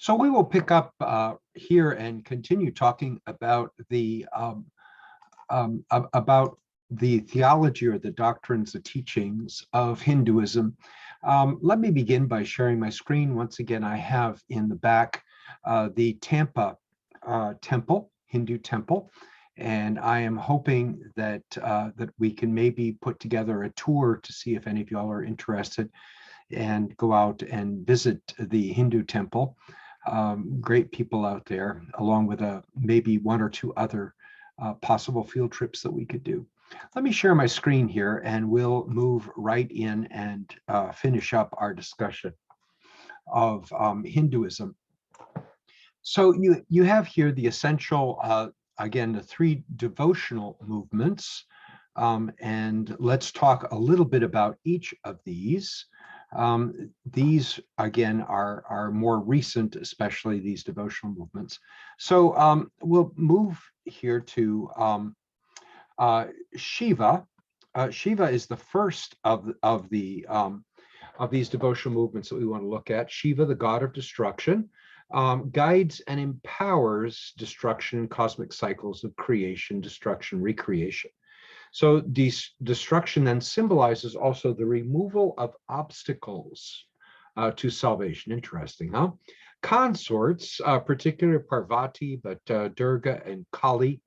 So we will pick up here and continue talking about about the theology or the doctrines, the teachings of Hinduism. Let me begin by sharing my screen. Once again, I have in the back the Tampa temple, Hindu temple, and I am hoping that that we can maybe put together a tour to see if any of y'all are interested and go out and visit the Hindu temple. Great people out there, along with maybe one or two other possible field trips that we could do. Let me share my screen here and we'll move right in and finish up our discussion of Hinduism. So you have here the essential, again, the three devotional movements. And let's talk a little bit about each of these. These, again, are more recent, especially these devotional movements. So we'll move here to Shiva. Shiva is the first of these devotional movements that we want to look at. Shiva, the god of destruction, guides and empowers destruction and cosmic cycles of creation, destruction, recreation. So destruction then symbolizes also the removal of obstacles to salvation. Interesting, huh? Consorts, particularly Parvati, but Durga and Kali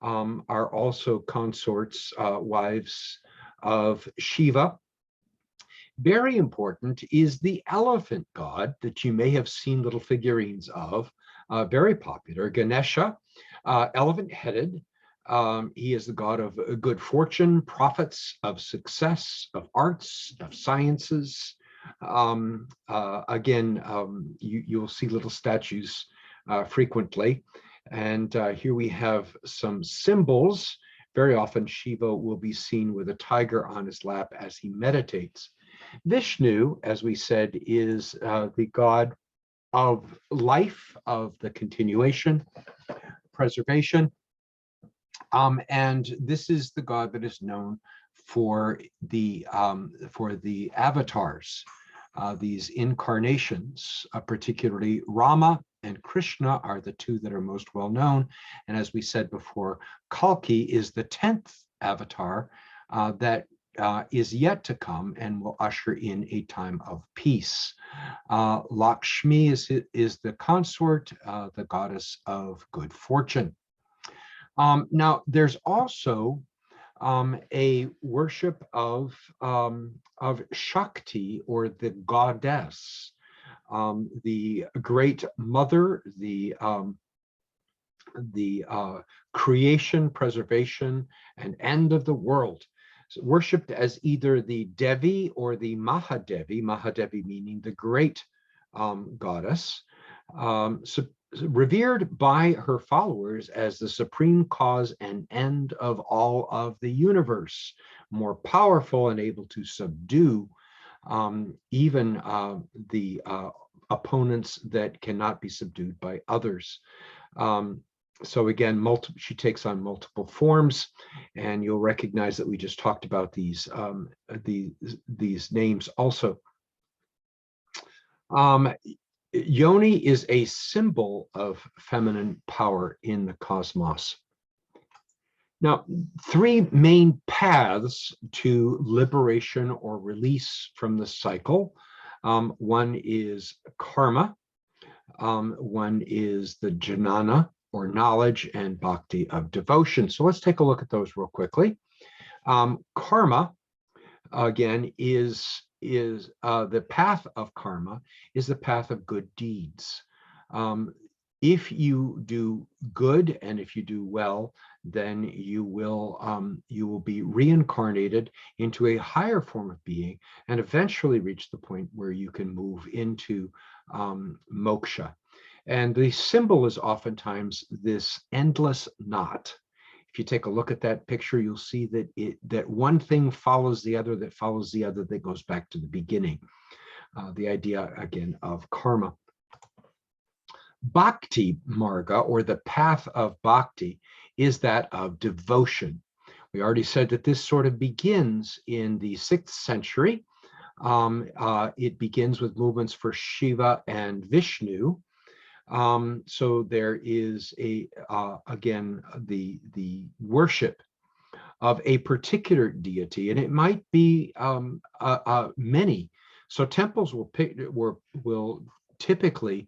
are also consorts, wives of Shiva. Very important is the elephant god that you may have seen little figurines of, very popular, Ganesha, elephant-headed. He is the god of good fortune, profits, of success, of arts, of sciences. Again, you'll see little statues frequently. And here we have some symbols. Very often Shiva will be seen with a tiger on his lap as he meditates. Vishnu, as we said, is the god of life, of the continuation, preservation. And this is the god that is known for the avatars, these incarnations, particularly Rama and Krishna are the two that are most well known. And as we said before, Kalki is the 10th avatar that is yet to come and will usher in a time of peace. Lakshmi is the consort, the goddess of good fortune. Now, there's also a worship of Shakti, or the goddess, the great mother, the creation, preservation, and end of the world. So worshipped as either the Devi or the Mahadevi, Mahadevi meaning the great goddess, revered by her followers as the supreme cause and end of all of the universe, more powerful and able to subdue even the opponents that cannot be subdued by others. So again, she takes on multiple forms, and you'll recognize that we just talked about these names also. Yoni is a symbol of feminine power in the cosmos. Now, three main paths to liberation or release from the cycle. One is karma, one is the jnana, or knowledge, and bhakti of devotion. So let's take a look at those real quickly. Karma, again, is the path of karma is the path of good deeds. If you do good and if you do well, then you will be reincarnated into a higher form of being and eventually reach the point where you can move into moksha. And the symbol is oftentimes this endless knot. If you take a look at that picture, you'll see that that one thing follows the other, that follows the other, that goes back to the beginning. The idea, again, of karma. Bhakti marga, or the path of bhakti, is that of devotion. We already said that this sort of begins in the 6th century. It begins with movements for Shiva and Vishnu. So there is again, the worship of a particular deity, and it might be many. So temples will typically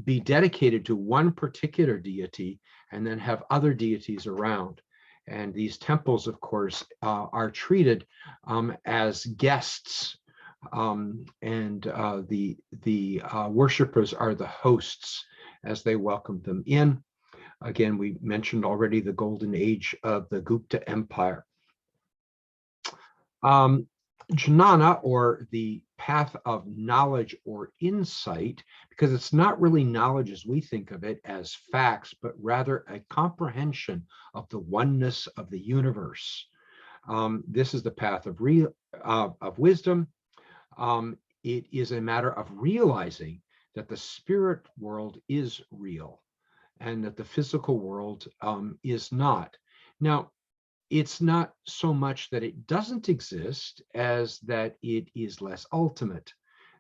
be dedicated to one particular deity and then have other deities around. And these temples, of course, are treated as guests, and the worshipers are the hosts as they welcome them in. Again, we mentioned already the golden age of the Gupta Empire. Jnana, or the path of knowledge or insight, because it's not really knowledge as we think of it as facts, but rather a comprehension of the oneness of the universe. This is the path of wisdom. It is a matter of realizing that the spirit world is real and that the physical world is not. Now, it's not so much that it doesn't exist as that it is less ultimate,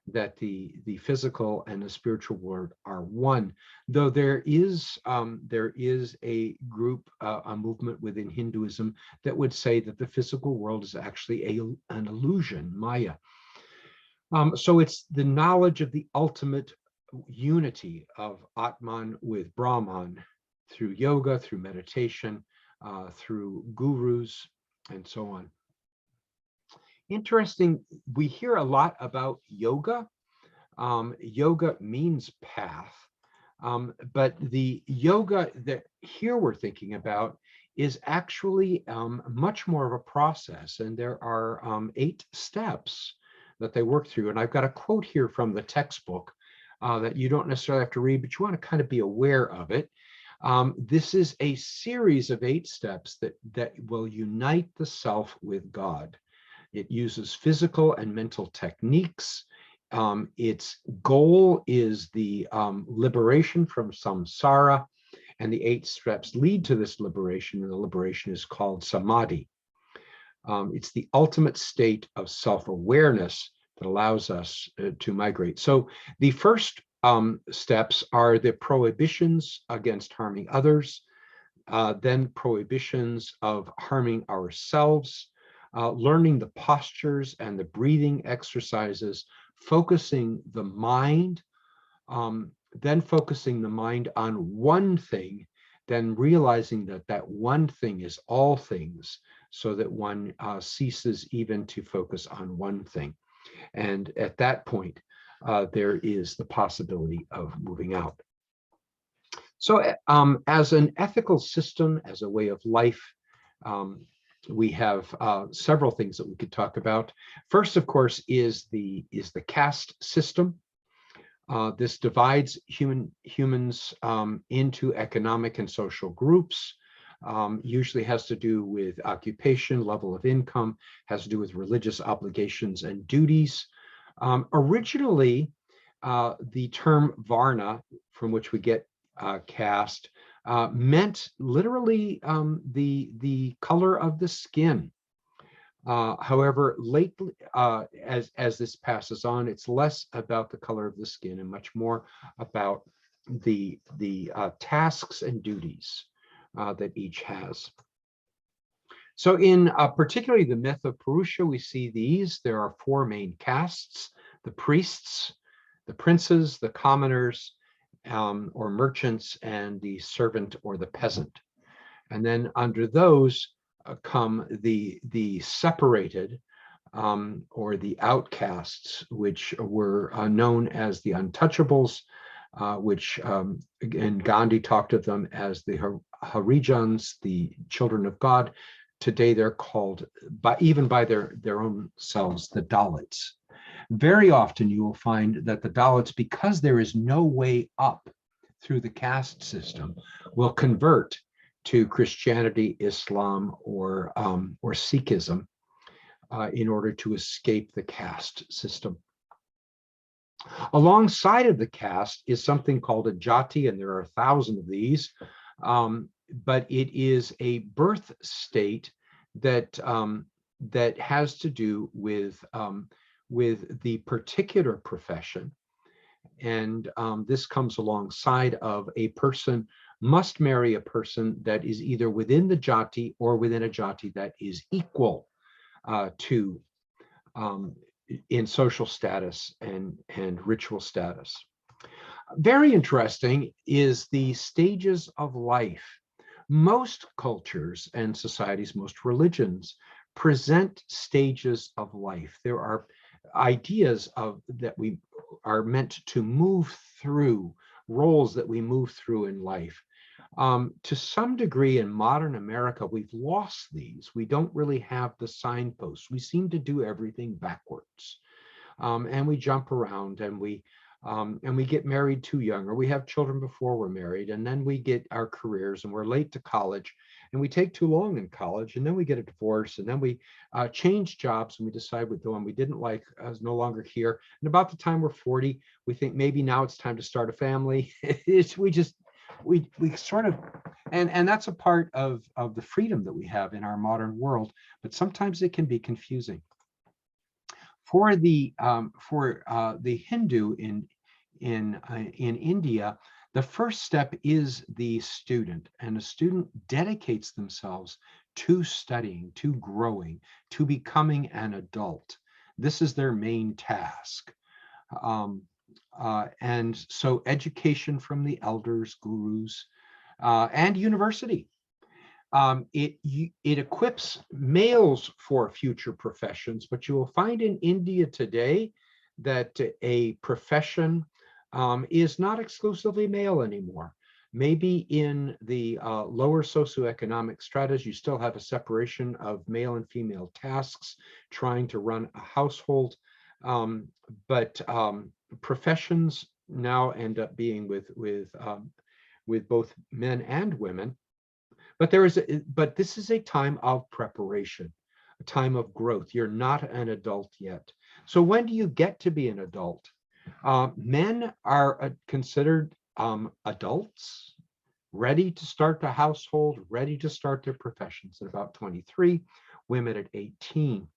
that the physical and the spiritual world are one. Though there is a group, a movement within Hinduism that would say that the physical world is actually an illusion, Maya. So it's the knowledge of the ultimate unity of Atman with Brahman through yoga, through meditation, through gurus, and so on. Interesting, we hear a lot about yoga. Yoga means path, but the yoga that here we're thinking about is actually much more of a process, and there are 8 steps that they work through. And I've got a quote here from the textbook that you don't necessarily have to read, but you want to kind of be aware of it. This is a series of 8 steps that will unite the self with God. It uses physical and mental techniques. Its goal is the liberation from samsara, and the 8 steps lead to this liberation, and the liberation is called samadhi. It's the ultimate state of self-awareness that allows us to migrate. So the first steps are the prohibitions against harming others, then prohibitions of harming ourselves, learning the postures and the breathing exercises, focusing the mind, then focusing the mind on one thing, then realizing that that one thing is all things, so that one ceases even to focus on one thing. And at that point, there is the possibility of moving out. So as an ethical system, as a way of life, we have several things that we could talk about. First, of course, is the caste system. This divides humans into economic and social groups. Usually has to do with occupation, level of income, has to do with religious obligations and duties. Originally, the term varna, from which we get caste, meant literally the color of the skin. However, lately, as this passes on, it's less about the color of the skin and much more about the tasks and duties that each has. So in particularly the myth of Purusha, we see these. There are 4 main castes: the priests, the princes, the commoners, or merchants, and the servant or the peasant. And then under those come the separated, or the outcasts, which were known as the untouchables, which and Gandhi talked of them as the Harijans, the children of God. Today they're called, even by their own selves, the Dalits. Very often you will find that the Dalits, because there is no way up through the caste system, will convert to Christianity, Islam, or Sikhism in order to escape the caste system. Alongside of the caste is something called a jati, and there are 1,000 of these, but it is a birth state that that has to do with the particular profession. And this comes alongside of a person must marry a person that is either within the jati or within a jati that is equal to um, in social status and ritual status. Very interesting is the stages of life. Most cultures and societies, most religions present stages of life. There are ideas of that we are meant to move through, roles that we move through in life. To some degree in modern America, we've lost these. We don't really have the signposts. We seem to do everything backwards. And we jump around and we get married too young, or we have children before we're married, and then we get our careers and we're late to college, and we take too long in college, and then we get a divorce, and then we change jobs, and we decide the one we didn't like is no longer here. And about the time we're 40, we think maybe now it's time to start a family. We sort of, and that's a part of the freedom that we have in our modern world, but sometimes it can be confusing. For the Hindu in India, the first step is the student, and the student dedicates themselves to studying, to growing, to becoming an adult. This is their main task. And so education from the elders, gurus, and university. It equips males for future professions, but you will find in India today that a profession is not exclusively male anymore. Maybe in the lower socioeconomic stratas, you still have a separation of male and female tasks trying to run a household, but professions now end up being with both men and women. But this is a time of preparation, a time of growth. You're not an adult yet. So when do you get to be an adult? Men are considered adults, ready to start the household, ready to start their professions at about 23, women at 18.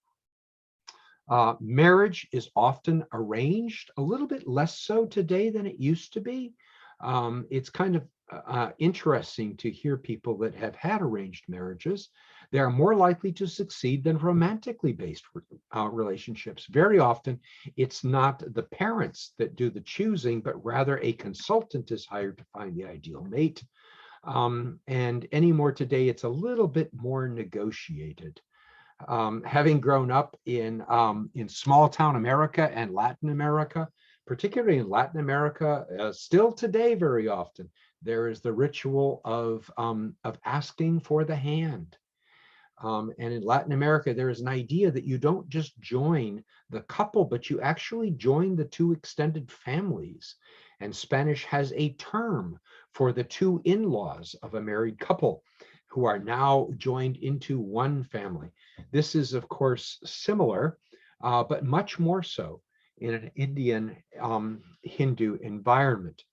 Marriage is often arranged, a little bit less so today than it used to be. It's kind of interesting to hear people that have had arranged marriages. They are more likely to succeed than romantically based relationships. Very often, it's not the parents that do the choosing, but rather a consultant is hired to find the ideal mate. And anymore today, it's a little bit more negotiated. Having grown up in small town America and Latin America, particularly in Latin America, still today very often, there is the ritual of asking for the hand. And in Latin America, there is an idea that you don't just join the couple, but you actually join the two extended families. And Spanish has a term for the two in-laws of a married couple who are now joined into one family. This is, of course, similar, but much more so in an Indian Hindu environment.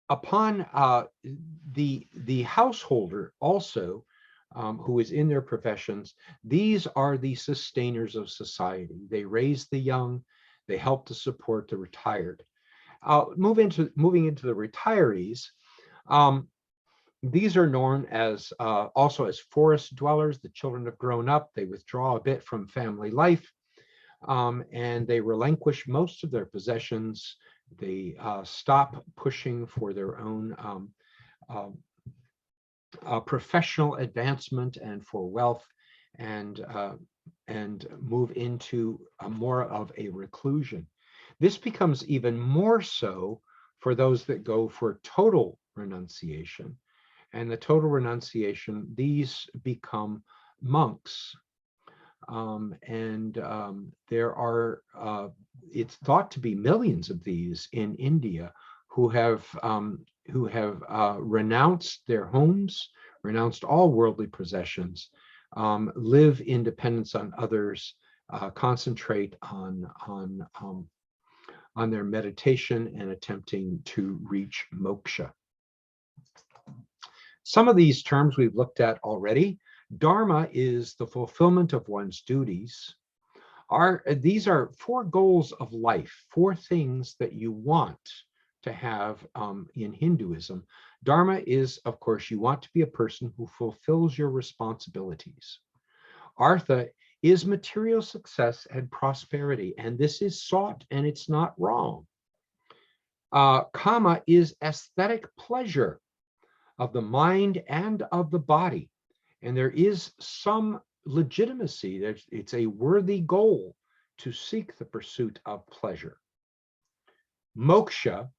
Upon the householder also, who is in their professions, these are the sustainers of society. They raise the young, they help to support the retired. Moving into the retirees, these are known as also as forest dwellers. The children have grown up, they withdraw a bit from family life, and they relinquish most of their possessions. They stop pushing for their own professional advancement and for wealth, and move into more of a reclusion. This becomes even more so for those that go for total renunciation. And the total renunciation, these become monks. There are, it's thought to be millions of these in India who have renounced their homes, renounced all worldly possessions, live in dependence on others, concentrate on their meditation and attempting to reach moksha. Some of these terms we've looked at already. Dharma is the fulfillment of one's duties. These are four goals of life, four things that you want to have in Hinduism. Dharma is, of course, you want to be a person who fulfills your responsibilities. Artha is material success and prosperity, and this is sought and it's not wrong. Kama is aesthetic pleasure of the mind and of the body, and there is some legitimacy. It's a worthy goal to seek the pursuit of pleasure. Moksha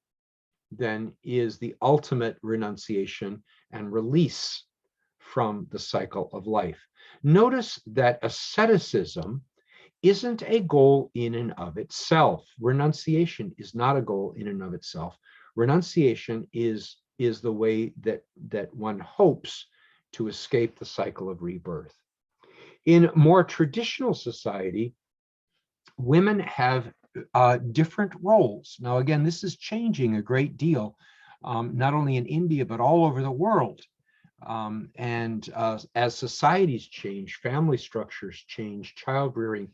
then is the ultimate renunciation and release from the cycle of life. Notice that asceticism isn't a goal in and of itself. Renunciation is not a goal in and of itself. Renunciation is the way that one hopes to escape the cycle of rebirth. In more traditional society, women have different roles. Now, again, this is changing a great deal, not only in India, but all over the world. As societies change, family structures change, child rearing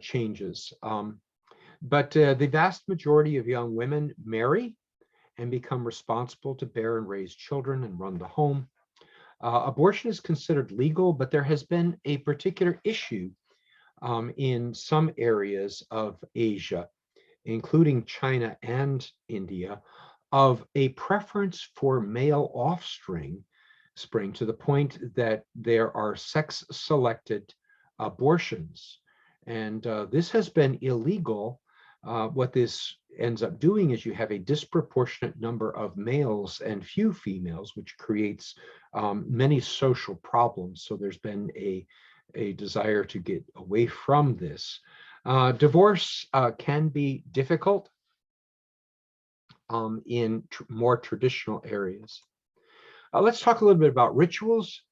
changes. But the vast majority of young women marry and become responsible to bear and raise children and run the home. Abortion is considered legal, but there has been a particular issue in some areas of Asia, including China and India, of a preference for male offspring to the point that there are sex-selected abortions. And this has been illegal. What this ends up doing is you have a disproportionate number of males and few females, which creates many social problems. So there's been a desire to get away from this. Divorce can be difficult in more traditional areas. Let's talk a little bit about rituals.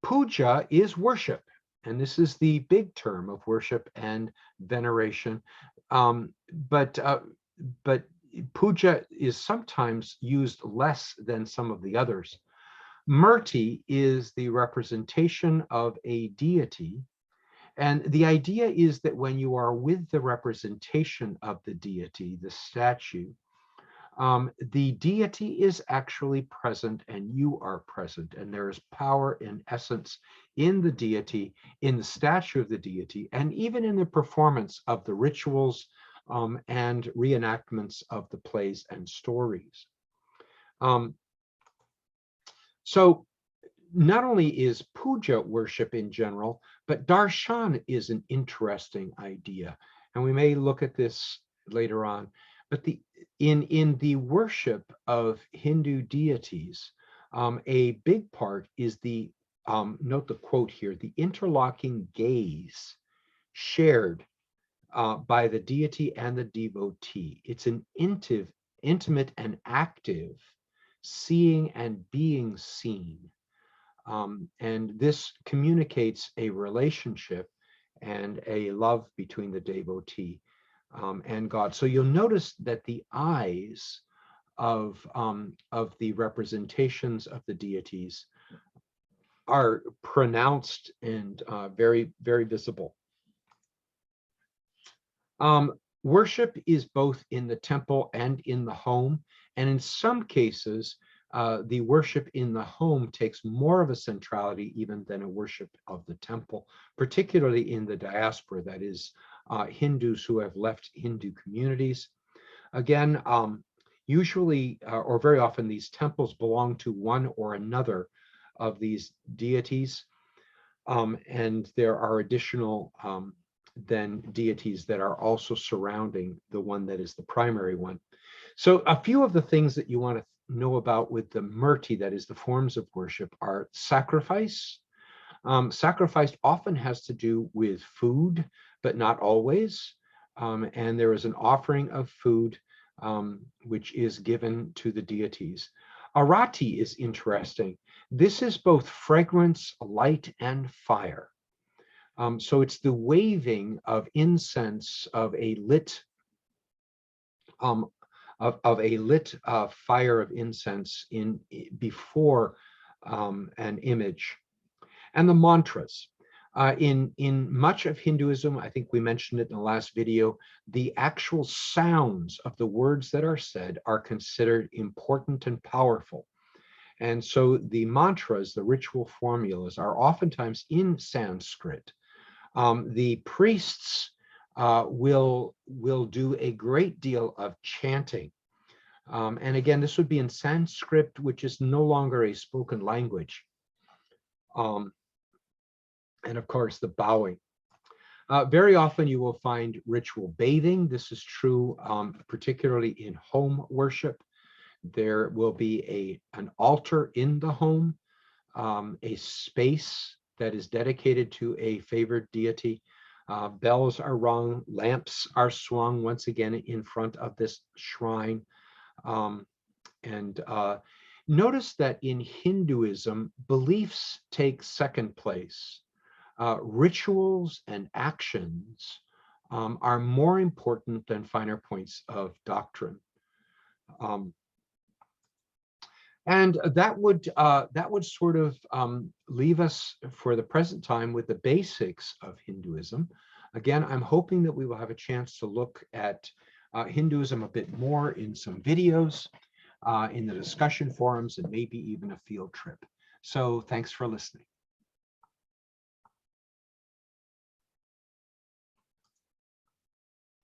Puja is worship, and this is the big term of worship and veneration. But puja is sometimes used less than some of the others. Murti is the representation of a deity. And the idea is that when you are with the representation of the deity, the statue, the deity is actually present and you are present. And there is power and essence in the deity, in the statue of the deity, and even in the performance of the rituals and reenactments of the plays and stories. So not only is puja worship in general, but darshan is an interesting idea. And we may look at this later on. But in the worship of Hindu deities, a big part is the, note the quote here, the interlocking gaze shared by the deity and the devotee. It's an intimate and active seeing and being seen. And this communicates a relationship and a love between the devotee and God. So you'll notice that the eyes of the representations of the deities are pronounced and very, very visible. Worship is both in the temple and in the home, and in some cases, the worship in the home takes more of a centrality even than a worship of the temple, particularly in the diaspora, that is, Hindus who have left Hindu communities. Again, usually or very often these temples belong to one or another of these deities, and there are additional then deities that are also surrounding the one that is the primary one. So a few of the things that you want to know about with the murti, that is the forms of worship, are sacrifice. Sacrifice often has to do with food, but not always. And there is an offering of food which is given to the deities. Arati is interesting. This is both fragrance, light, and fire. So it's the waving of incense of a lit fire of incense before an image. And the mantras. In much of Hinduism, I think we mentioned it in the last video, the actual sounds of the words that are said are considered important and powerful. And so the mantras, the ritual formulas, are oftentimes in Sanskrit. The priests will do a great deal of chanting. And again, this would be in Sanskrit, which is no longer a spoken language. And of course, the bowing. Very often you will find ritual bathing. This is true particularly in home worship. There will be an altar in the home, a space that is dedicated to a favored deity. Bells are rung, lamps are swung once again in front of this shrine. And notice that in Hinduism, beliefs take second place. Rituals and actions are more important than finer points of doctrine. And that would sort of leave us for the present time with the basics of Hinduism. Again, I'm hoping that we will have a chance to look at Hinduism a bit more in some videos, in the discussion forums, and maybe even a field trip. So thanks for listening.